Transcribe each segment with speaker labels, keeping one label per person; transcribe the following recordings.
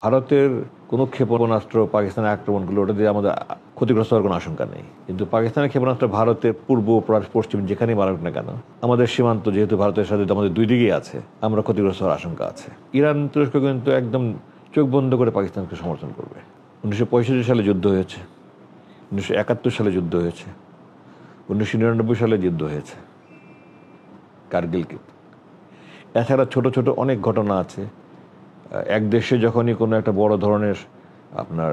Speaker 1: ভারতের কোনো ক্ষেপণাস্ত্র পাকিস্তানের আক্রমণগুলো ওটা দিয়ে আমাদের ক্ষতিগ্রস্ত হওয়ার কোনো আশঙ্কা নেই, কিন্তু পাকিস্তানের ক্ষেপণাস্ত্র ভারতের পূর্ব পশ্চিম যেখানেই মারুক না কেন, আমাদের সীমান্ত যেহেতু ভারতের সাথে আমাদের দুই দিকেই আছে, আমরা ক্ষতিগ্রস্ত হওয়ার আশঙ্কা আছে। ইরান তুরস্ক কিন্তু একদম চোখ বন্ধ করে পাকিস্তানকে সমর্থন করবে। 1965 সালে যুদ্ধ হয়েছে, 1971 সালে যুদ্ধ হয়েছে, 1999 সালে যুদ্ধ হয়েছে কার্গিল। এছাড়া ছোট ছোট অনেক ঘটনা আছে। এক দেশে যখনই কোনো একটা বড় ধরনের আপনার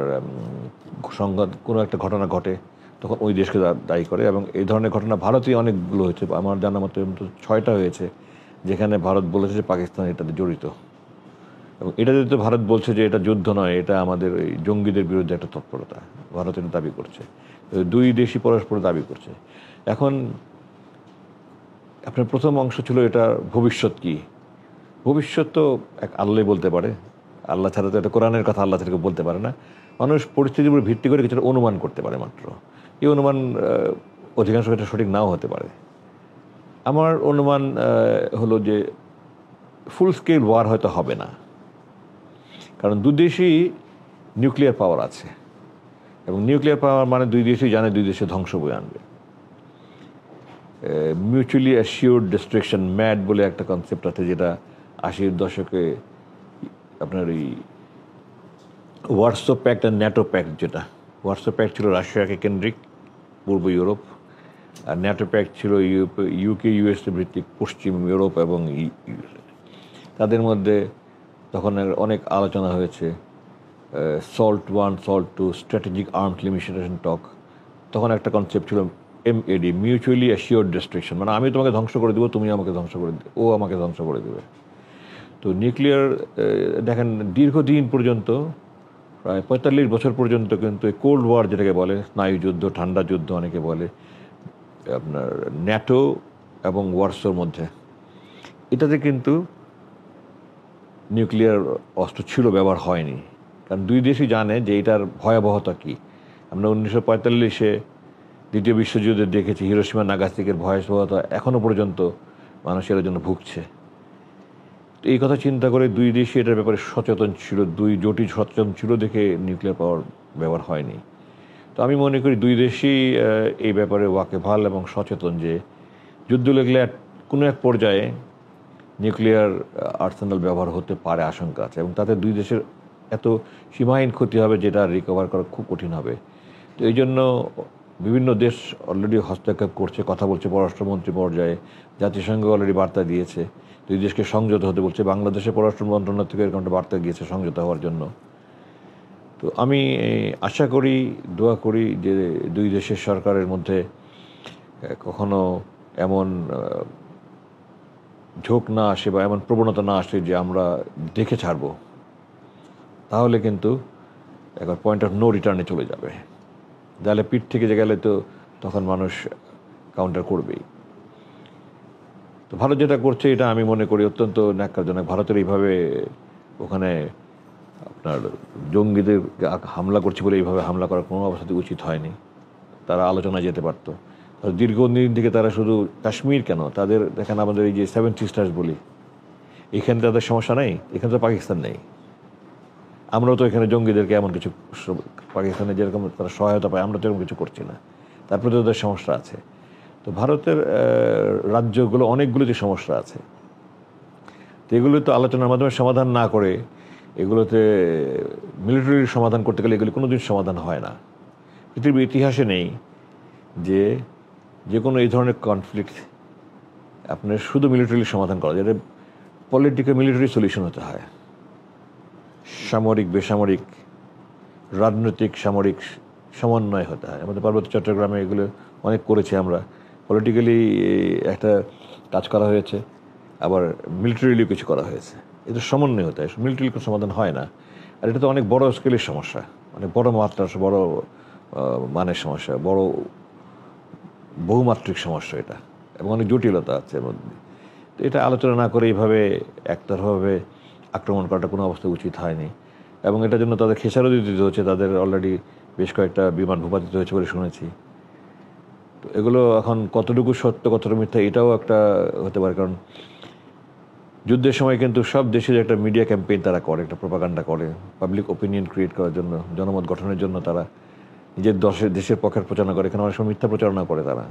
Speaker 1: সংঘাত, কোনো একটা ঘটনা ঘটে, তখন ওই দেশকে দায়ী করে, এবং এই ধরনের ঘটনা ভারতেই অনেকগুলো হয়েছে। আমার জানা মতো 6টা হয়েছে যেখানে ভারত বলেছে যে পাকিস্তান এটাতে জড়িত, এবং এটা যেহেতু ভারত বলছে যে এটা যুদ্ধ নয়, এটা আমাদের এই জঙ্গিদের বিরুদ্ধে একটা তৎপরতা, ভারত এটা দাবি করছে। দুই দেশই পরস্পর দাবি করছে। এখন আপনার প্রথম অংশ ছিল এটা ভবিষ্যৎ কি, ভবিষ্যৎ তো এক আল্লাহ বলতে পারে, আল্লাহ ছাড়া তো এটা কোরআনের কথা আল্লাহ থেকে বলতে পারে না। মানুষ পরিস্থিতির উপর ভিত্তি করে কিছুটা অনুমান করতে পারে মাত্র। এই অনুমান অধিকাংশ ক্ষেত্রে সঠিক নাও হতে পারে। আমার অনুমান হলো যে ফুল স্কেল ওয়ার হয়তো হবে না, কারণ দুই দেশই নিউক্লিয়ার পাওয়ার আছে, এবং নিউক্লিয়ার পাওয়ার মানে দুই দেশই জানে দুই দেশে ধ্বংস বয়ে আনবে। মিউচুয়ালি অ্যাসিওর্ড ডিস্ট্রাকশন, ম্যাড বলে একটা কনসেপ্ট আছে, যেটা 80-এর দশকে আপনার এই ওয়ার্সো প্যাক্ট আর ন্যাটো প্যাক্ট, যেটা ওয়ার্সো প্যাক্ট ছিল রাশিয়াকে কেন্দ্রিক পূর্ব ইউরোপ, আর ন্যাটো প্যাক্ট ছিল ইউকে ইউএসএ ভিত্তিক পশ্চিম ইউরোপ এবং তাদের মধ্যে তখন অনেক আলোচনা হয়েছে। SALT 1, SALT 2, strategic arms limitation talk. তখন একটা কনসেপ্ট ছিল MAD, মিউচুয়ালি অ্যাসিওর্ড ডিস্ট্রাকশন, মানে আমি তোমাকে ধ্বংস করে দেবো, তুমি আমাকে ধ্বংস করে দেবে, ও আমাকে ধ্বংস করে দেবে। তো নিউক্লিয়ার দেখেন দীর্ঘদিন পর্যন্ত, প্রায় 45 বছর পর্যন্ত কিন্তু এই কোল্ড ওয়ার যেটাকে বলে, স্নায়ু যুদ্ধ, ঠান্ডা যুদ্ধ অনেকে বলে, আপনার ন্যাটো এবং ওয়ার্সোর মধ্যে, এটাতে কিন্তু নিউক্লিয়ার অস্ত্র ছিল, ব্যবহার হয়নি। কারণ দুই দেশই জানে যে এটার ভয়াবহতা কী। আমরা 1945-এ দ্বিতীয় বিশ্বযুদ্ধে দেখেছি হিরোশিমা নাগাসাকির ভয়াবহতা এখনও পর্যন্ত মানুষের জন্য ভুগছে। তো এই কথা চিন্তা করে দুই দেশই এটার ব্যাপারে সচেতন ছিল, দুই জোটই সচেতন ছিল দেখে নিউক্লিয়ার পাওয়ার ব্যবহার হয়নি। তো আমি মনে করি দুই দেশই এই ব্যাপারে ওয়াকিবহাল এবং সচেতন যে যুদ্ধ লাগলে কোনো এক পর্যায়ে নিউক্লিয়ার আর্সেনাল ব্যবহার হতে পারে, আশঙ্কা আছে, এবং তাতে দুই দেশের এত সীমাহীন ক্ষতি হবে যেটা রিকভার করা খুব কঠিন হবে। তো এই জন্য বিভিন্ন দেশ অলরেডি হস্তক্ষেপ করছে, কথা বলছে পররাষ্ট্রমন্ত্রী পর্যায়ে, জাতিসংঘ অলরেডি বার্তা দিয়েছে, দুই দেশকে সংযত হতে বলছে। বাংলাদেশের পররাষ্ট্র মন্ত্রণালয় থেকে এরকম একটা বার্তা গিয়েছে সংযত হওয়ার জন্য। তো আমি আশা করি, দোয়া করি যে দুই দেশের সরকারের মধ্যে কখনো এমন ঝোঁক না আসে বা এমন প্রবণতা না আসে যে আমরা দেখে ছাড়বো, তাহলে কিন্তু একবার পয়েন্ট অফ নো রিটার্নে চলে যাবে। তাহলে পিঠ থেকে যে গেলে তো তখন মানুষ কাউন্টার করবেই। তো ভারত যেটা করছে এটা আমি মনে করি অত্যন্ত ন্যাক্কারজনক। ভারতের এইভাবে ওখানে আপনার জঙ্গিদের হামলা করছে বলে এইভাবে হামলা করার কোনো অবস্থাতে উচিত হয়নি। তারা আলোচনায় যেতে পারতো। দীর্ঘদিন থেকে তারা শুধু কাশ্মীর কেন, তাদের দেখেন আমাদের এই যে 7 সিস্টার্স বলি, এখানে তাদের সমস্যা নেই, এখানে তো পাকিস্তান নেই। আমরাও তো এখানে জঙ্গিদেরকে এমন কিছু, পাকিস্তানে যেরকম তারা সহায়তা পায়, আমরা তো এরকম কিছু করছি না, তারপরে তো তাদের সমস্যা আছে। তো ভারতের রাজ্যগুলো অনেকগুলোতে সমস্যা আছে, তো এগুলো তো আলোচনার মাধ্যমে সমাধান না করে এগুলোতে মিলিটারির সমাধান করতে গেলে এগুলি কোনো দিন সমাধান হয় না। পৃথিবীর ইতিহাসে নেই যে কোনো এই ধরনের কনফ্লিক্ট আপনার শুধু মিলিটারি সমাধান করা যায়। পলিটিক্যাল মিলিটারি সলিউশন হতে হয়, সামরিক বেসামরিক রাজনৈতিক সামরিক সমন্বয় হতে হয়। আমাদের পার্বত্য চট্টগ্রামে এগুলো অনেক করেছি আমরা, পলিটিক্যালি একটা কাজ করা হয়েছে, আবার মিলিটারিলিও কিছু করা হয়েছে। এটা সমন্বয় হতে হয়, মিলিটারি কোনো সমাধান হয় না। আর এটা তো অনেক বড় স্কেলের সমস্যা, অনেক বড় মাত্রার, বড় মানের সমস্যা, বড় বহুমাত্রিক সমস্যা এটা, এবং অনেক জটিলতা আছে এর মধ্যে। তো এটা আলোচনা না করে এইভাবে একতরফাভাবে আক্রমণ করাটা কোনো অবস্থা উচিত হয়নি, এবং এটার জন্য তাদের খেসারত দিতে হচ্ছে। তাদের অলরেডি বেশ কয়েকটা বিমান ভূপাতিত হয়েছে বলে শুনেছি। তো এগুলো এখন কতটুকু সত্য কতটুকু মিথ্যা এটাও একটা হতে পারে, কারণ যুদ্ধের সময় কিন্তু সব দেশের একটা মিডিয়া ক্যাম্পেইন তারা করে, একটা প্রোপাগান্ডা করে, পাবলিক ওপিনিয়ন ক্রিয়েট করার জন্য, জনমত গঠনের জন্য তারা নিজের দেশের পক্ষের প্রচারণা করে, এখানে অনেক সময় মিথ্যা প্রচারণা করে তারা।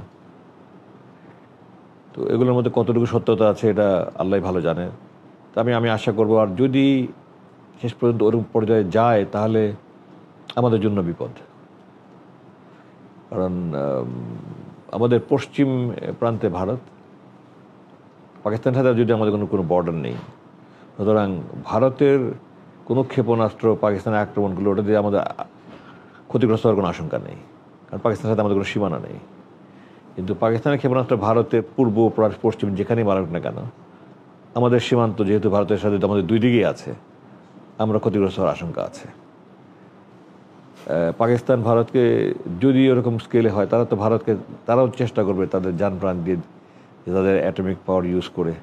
Speaker 1: তো এগুলোর মধ্যে কতটুকু সত্যতা আছে এটা আল্লাহ ভালো জানে। তা আমি আশা করব, আর যদি শেষ পর্যন্ত ওরকম পর্যায়ে যায় তাহলে আমাদের জন্য বিপদ। কারণ আমাদের পশ্চিম প্রান্তে ভারত, পাকিস্তানের সাথে যদি আমাদের কোনো বর্ডার নেই, সুতরাং ভারতের কোনো ক্ষেপণাস্ত্র পাকিস্তানের আক্রমণ করলে ওটা দিয়ে আমাদের ক্ষতিগ্রস্ত হওয়ার কোনো আশঙ্কা নেই, কারণ পাকিস্তানের সাথে আমাদের কোনো সীমানা নেই। কিন্তু পাকিস্তানের ক্ষেপণাস্ত্র ভারতে পূর্ব পশ্চিম যেখানেই মারুক না কেন, আমাদের সীমান্ত যেহেতু ভারতের সাথে আমাদের দুই দিকেই আছে, আমরা ক্ষতিগ্রস্ত হওয়ার আশঙ্কা আছে। পাকিস্তান ভারতকে যদি এরকম স্কেলে হয়, তারাও চেষ্টা করবে তাদের যান প্রাণ দিয়ে তাদের অ্যাটমিক পাওয়ার ইউজ করে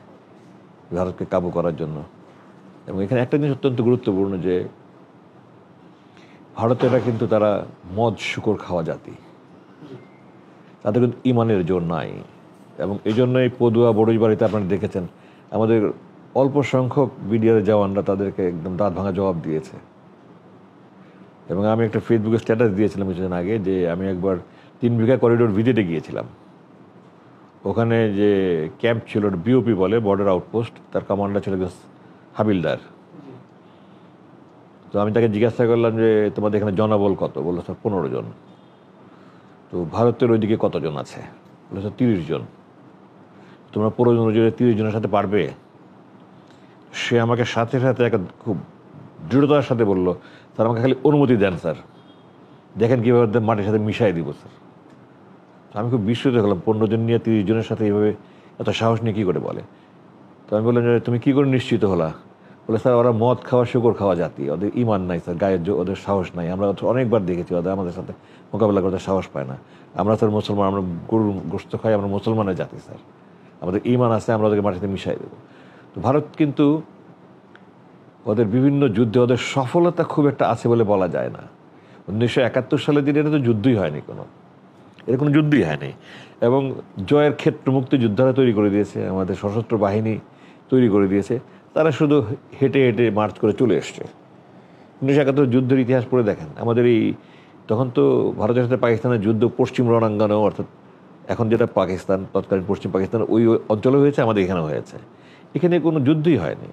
Speaker 1: ভারতকে কাবু করার জন্য। এবং এখানে একটা জিনিস অত্যন্ত গুরুত্বপূর্ণ, যে ভারতেরা কিন্তু তারা মদ শুকর খাওয়া জাতি, তাদের কিন্তু ইমানের জোর নাই। এবং এই জন্যই পদুয়া বড়ুইবাড়িতে আপনারা দেখেছেন আমাদের অল্প সংখ্যক বিডিআর জওয়ানরা তাদেরকে একদম দাঁত ভাঙা জবাব দিয়েছে। এবং আমি একটা ফেসবুকে স্ট্যাটাস দিয়েছিলাম কিছুদিন আগে, যে আমি একবার 3 বিঘা করিডোর ভিজিটে গিয়েছিলাম। ওখানে যে ক্যাম্প ছিল, বিওপি বলে, বর্ডার আউটপোস্ট, তার কমান্ডার ছিল হাবিলদার। তো আমি তাকে জিজ্ঞাসা করলাম যে তোমাদের এখানে জনবল কত? বললো স্যার 15 জন। তো ভারতের ওইদিকে কতজন আছে? বললো স্যার 30 জন। তোমরা 15 জন 30 জনের সাথে পারবে? সে আমাকে সাথে সাথে একটা খুব দৃঢ়তার সাথে বললো, স্যার আমাকে খালি অনুমতি দেন স্যার, দেখেন কীভাবে মাটির সাথে মিশাই দিব স্যার। আমি খুব বিস্মিত হলাম, 15 জন নিয়ে 30 জনের সাথে এইভাবে এত সাহস নিয়ে কী করে বলে। তো আমি বললাম যে তুমি কী করে নিশ্চিত হলা? বলে স্যার ওরা মদ খাওয়া শুকর খাওয়া জাতি, ওদের ইমান নাই স্যার, গায়ের ওদের সাহস নাই। আমরা অনেকবার দেখেছি ওদের আমাদের সাথে মোকাবেলা করতে সাহস পায় না। আমরা স্যার মুসলমান, আমরা গরুর গোস্ত খাই, আমরা মুসলমানের জাতি স্যার, আমাদের ইমান আছে, আমরা ওদেরকে মাটিতে মিশাই দেবো। তো ভারত কিন্তু ওদের বিভিন্ন যুদ্ধে ওদের সফলতা খুব একটা আছে বলে বলা যায় না। 1971 সালের দিনে এটা তো যুদ্ধই হয়নি, এর কোনো যুদ্ধই হয়নি। এবং জয়ের ক্ষেত্র মুক্তিযোদ্ধারা তৈরি করে দিয়েছে, আমাদের সশস্ত্র বাহিনী তৈরি করে দিয়েছে, তারা শুধু হেঁটে হেঁটে মার্চ করে চলে এসছে। 1971 যুদ্ধের ইতিহাস পড়ে দেখেন, আমাদের তখন তো ভারতের সাথে পাকিস্তানের যুদ্ধ পশ্চিম রণাঙ্গনেও, অর্থাৎ এখন যেটা পাকিস্তান, তৎকালীন পশ্চিম পাকিস্তান, ওই অঞ্চলে হয়েছে, আমাদের এখানেও হয়েছে। এখানে কোনো যুদ্ধই হয়নি,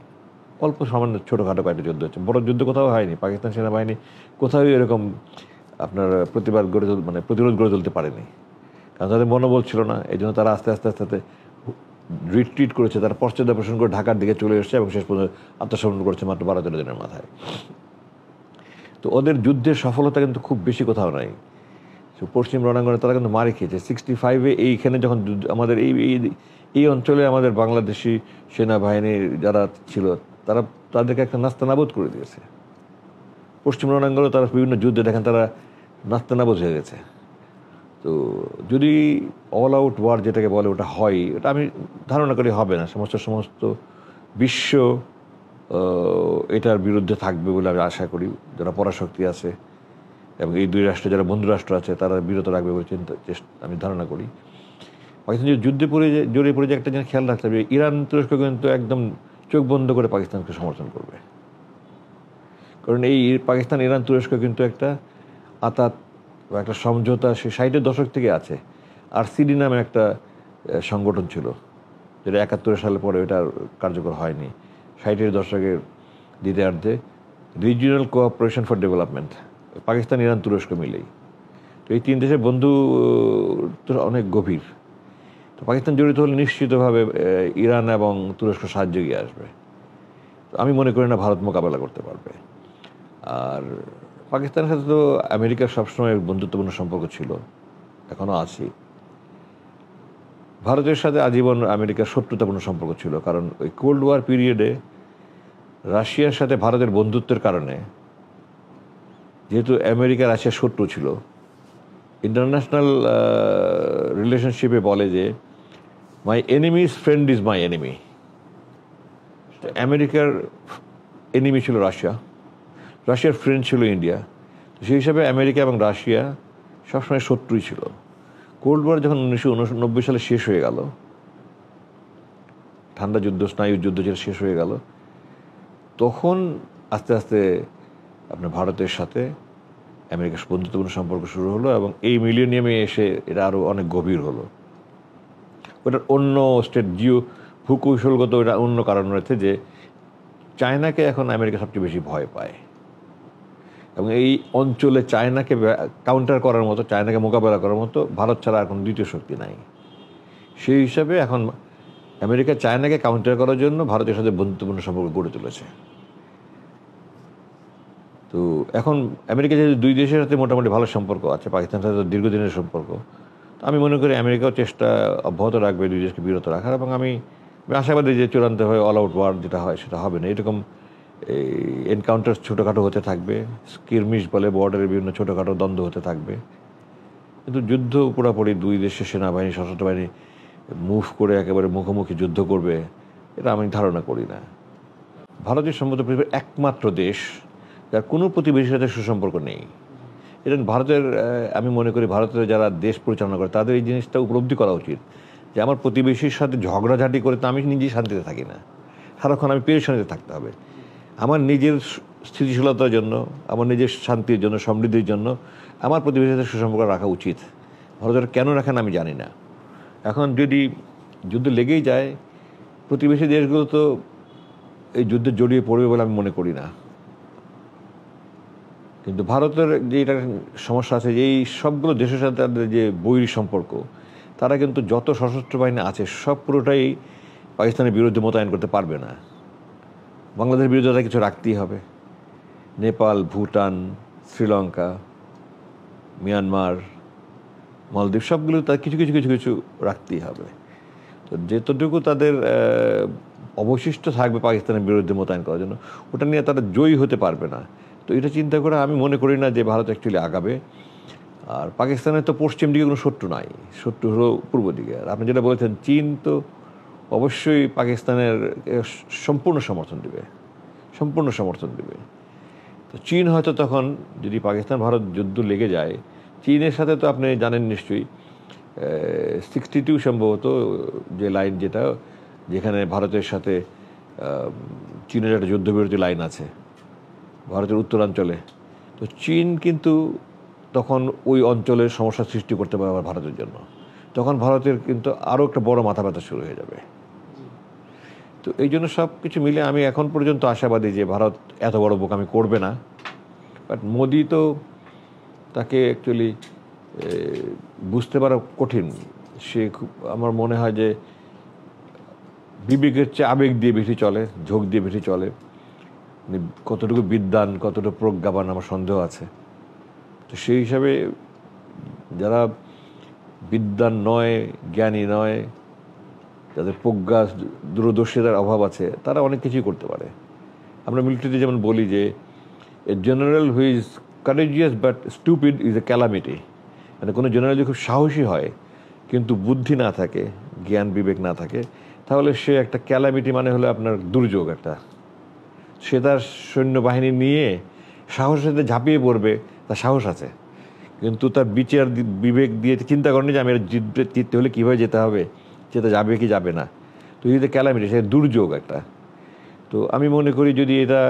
Speaker 1: অল্প সামান্য ছোটোখাটো কয়েকটা যুদ্ধ হচ্ছে, বড় যুদ্ধ কোথাও হয়নি। পাকিস্তান সেনাবাহিনী কোথাও এরকম আপনার প্রতিরোধ গড়ে তুলতে পারেনি, কারণ তাদের মনোবল ছিল না। এই জন্য তারা আস্তে আস্তে আস্তে আস্তে রিট্রিট করেছে, তারা পশ্চাদপসরণ করে ঢাকার দিকে চলে এসেছে এবং শেষ পর্যন্ত আত্মসমর্পণ করেছে মাত্র 12-13 দিনের মাথায়। তো ওদের যুদ্ধের সফলতা কিন্তু খুব বেশি কোথাও নাই। পশ্চিম রণাঙ্গনে তারা কিন্তু মারি খেয়েছে। 65-এ এইখানে যখন আমাদের এই অঞ্চলে আমাদের বাংলাদেশি সেনাবাহিনীর যারা ছিল, তাদেরকে একটা নাস্তানাবুদ করে দিয়েছে। পশ্চিম রণাঙ্গনে তারা বিভিন্ন যুদ্ধে দেখেন তারা নাস্তানাবুদ হয়ে গেছে। তো যদি অল আউট ওয়ার যেটাকে বলে ওটা হয়, ওটা আমি ধারণা করি হবে না। সমস্ত বিশ্ব এটার বিরুদ্ধে থাকবে বলে আমি আশা করি। যারা পরাশক্তি আছে এবং এই দুই রাষ্ট্রে যারা বন্ধু রাষ্ট্র আছে তারা বিরত রাখবে বলে আমি ধারণা করি। পাকিস্তান যদি যুদ্ধে জড়িয়ে পড়ে যে একটা জিনিস খেয়াল রাখতে হবে, ইরান তুরস্ক কিন্তু একদম চোখ বন্ধ করে পাকিস্তানকে সমর্থন করবে। কারণ এই পাকিস্তান ইরান তুরস্ক কিন্তু একটা আতাত বা একটা সমঝোতা সে 60-এর দশক থেকে আছে। আর সিডি নামে একটা সংগঠন ছিল, যেটা 71 সালের পরে এটা কার্যকর হয়নি। 60-এর দশকের দ্বিতীয়ার্ধে regional cooperation for development, Pakistan Iran তুরস্ক মিলেই। তো এই 3 দেশের বন্ধু তো অনেক গভীর। তো পাকিস্তান জড়িত হলে নিশ্চিতভাবে ইরান এবং তুরস্ক সাহায্য গিয়ে আসবে। তো আমি মনে করি না ভারত মোকাবেলা করতে পারবে। আর পাকিস্তানের সাথে তো আমেরিকার সবসময় বন্ধুত্বপূর্ণ সম্পর্ক ছিল, এখনও আছে। ভারতের সাথে আজীবন আমেরিকার শত্রুতাপূর্ণ সম্পর্ক ছিল, কারণ ওই কোল্ড ওয়ার পিরিয়ডে রাশিয়ার সাথে ভারতের বন্ধুত্বের কারণে, যেহেতু আমেরিকা রাশিয়ার শত্রু ছিল, ইন্টারন্যাশনাল রিলেশনশিপে বলে যে my enemy's friend is my enemy. আমেরিকার এনিমি ছিল রাশিয়া, রাশিয়ার ফ্রেন্ড ছিল ইন্ডিয়া। সেই হিসাবে আমেরিকা এবং রাশিয়া সবসময় শত্রুই ছিল। কোল্ড ওয়ার যখন 1989 সালে শেষ হয়ে গেল, ঠান্ডা যুদ্ধ, স্নায়ুর যুদ্ধ যেটা শেষ হয়ে গেল, তখন আস্তে আস্তে আপনার ভারতের সাথে আমেরিকার বন্ধুত্বপূর্ণ সম্পর্ক শুরু হলো এবং এই মিলেনিয়ামে এসে এটা আরও অনেক গভীর হলো। ওটার অন্য ভূকৌশলগত ওটা অন্য কারণ রয়েছে যে চায়নাকে এখন আমেরিকা সবচেয়ে বেশি ভয় পায় এবং এই অঞ্চলে চায়নাকে কাউন্টার করার মতো, চায়নাকে মোকাবেলা করার মতো ভারত ছাড়া এখন দ্বিতীয় শক্তি নাই। সেই হিসাবে এখন আমেরিকা চায়নাকে কাউন্টার করার জন্য ভারতের সাথে বন্ধুত্বপূর্ণ সম্পর্ক গড়ে তুলেছে। তো এখন আমেরিকা যেহেতু দুই দেশের সাথে মোটামুটি ভালো সম্পর্ক আছে, পাকিস্তানের সাথে দীর্ঘদিনের সম্পর্ক, তো আমি মনে করি আমেরিকাও চেষ্টা অব্যাহত রাখবে দুই দেশকে বিরত রাখার, এবং আমি আশাবাদী যে চূড়ান্ত হয়ে অল আউট ওয়ার যেটা হয় সেটা হবে না। এরকম এনকাউন্টার ছোটোখাটো হতে থাকবে, স্কিরমিশ বলে বর্ডারের বিভিন্ন ছোটোখাটো দ্বন্দ্ব হতে থাকবে, কিন্তু যুদ্ধ পুরোপুরি দুই দেশের সেনাবাহিনী, সশস্ত্র বাহিনী মুভ করে একেবারে মুখোমুখি যুদ্ধ করবে এটা আমি ধারণা করি না। ভারতের সম্ভবত পৃথিবীর একমাত্র দেশ যার কোনো প্রতিবেশীর সাথে সুসম্পর্ক নেই। এটা ভারতের, আমি মনে করি ভারতের যারা দেশ পরিচালনা করে তাদের এই জিনিসটা উপলব্ধি করা উচিত যে আমার প্রতিবেশীর সাথে ঝগড়াঝাটি করে তো আমি নিজেই শান্তিতে থাকি না, সারাক্ষণ আমি পেরেশানিতে থাকতে হবে। আমার নিজের স্থিতিশীলতার জন্য, আমার নিজের শান্তির জন্য, সমৃদ্ধির জন্য আমার প্রতিবেশীর সাথে সুসম্পর্ক রাখা উচিত। ভারতের কেন রাখেন আমি জানি না। এখন যদি যুদ্ধ লেগেই যায়, প্রতিবেশী দেশগুলো তো এই যুদ্ধে জড়িয়ে পড়বে বলে আমি মনে করি না। কিন্তু ভারতের যে এটা সমস্যা আছে যে এই সবগুলো দেশের সাথে তাদের যে বৈরী সম্পর্ক, তারা কিন্তু যত সশস্ত্র বাহিনী আছে সব পুরোটাই পাকিস্তানের বিরুদ্ধে মোতায়েন করতে পারবে না। বাংলাদেশের বিরুদ্ধে তাদের কিছু রাখতেই হবে। নেপাল, ভুটান, শ্রীলঙ্কা, মিয়ানমার, মালদ্বীপ সবগুলো তার কিছু কিছু কিছু কিছু রাখতেই হবে। তো যেতটুকু তাদের অবশিষ্ট থাকবে পাকিস্তানের বিরুদ্ধে মোতায়েন করার জন্য, ওটা নিয়ে তারা জয়ী হতে পারবে না। তো এটা চিন্তা করে আমি মনে করি না যে ভারত অ্যাকচুয়ালি আগাবে। আর পাকিস্তানের তো পশ্চিম দিকে কোনো শত্রু নাই, শত্রু হলো পূর্ব দিকে। আর আপনি যেটা বলেছেন চীন তো অবশ্যই পাকিস্তানের সম্পূর্ণ সমর্থন দেবে, সম্পূর্ণ সমর্থন দেবে। তো চীন হয়তো তখন যদি পাকিস্তান ভারত যুদ্ধ লেগে যায়, চীনের সাথে তো আপনি জানেন নিশ্চয়ই 62 সম্ভবত যে লাইন, যেটা যেখানে ভারতের সাথে চীনের একটা যুদ্ধবিরতি লাইন আছে ভারতের উত্তরাঞ্চলে। তো চীন কিন্তু তখন ওই অঞ্চলের সমস্যা সৃষ্টি করতে পারে ভারতের জন্য। তখন ভারতের কিন্তু আরও একটা বড় মাথা ব্যথা শুরু হয়ে যাবে। তো এই জন্য সব কিছু মিলে আমি এখন পর্যন্ত আশাবাদী যে ভারত এত বড় বোকামি করবে না। বাট মোদি তো তাকে অ্যাকচুয়ালি বুঝতে পারা কঠিন। সে খুব, আমার মনে হয় যে বিবেকের চেয়ে আবেগ দিয়ে বেশি চলে, ঝোঁক দিয়ে বেশি চলে। কতটুকু বিদ্বান, কতটুকু প্রজ্ঞাবান আমার সন্দেহ আছে। তো সেই হিসাবে যারা বিদ্বান নয়, জ্ঞানী নয়, যাদের প্রজ্ঞা দূরদর্শিতার অভাব আছে, তারা অনেক কিছুই করতে পারে। আমরা মিলিটারিতে যেমন বলি যে a general who is courageous but stupid is a calamity. মানে কোনো জেনারেল যদি খুব সাহসী হয় কিন্তু বুদ্ধি না থাকে, জ্ঞান বিবেক না থাকে, তাহলে সে একটা ক্যালামিটি, মানে হলো আপনার দুর্যোগ একটা। সে তার সৈন্যবাহিনী নিয়ে সাহসের সাথে ঝাঁপিয়ে পড়বে, তার সাহস আছে, কিন্তু তার বিচার বিবেক দিয়ে চিন্তা করেনি যে আমি জিততে হলে কীভাবে যেতে হবে, যেতে যাবে কি যাবে না। তো যদি ক্যালামিটি, সে দুর্যোগ একটা। তো আমি মনে করি যদি এটা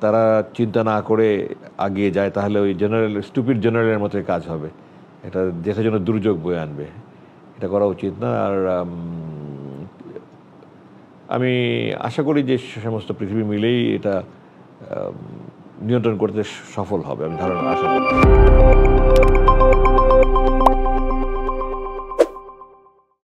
Speaker 1: তারা চিন্তা না করে আগিয়ে যায়, তাহলে ওই স্টুপিড জেনারেলের মতো কাজ হবে, এটা দেশের জন্য দুর্যোগ বয়ে আনবে। এটা করা উচিত না। আর আমি আশা করি যে সমস্ত পৃথিবী মিলেই এটা নিয়ন্ত্রণ করতে সফল হবে, আমি ধারণা আশা করি।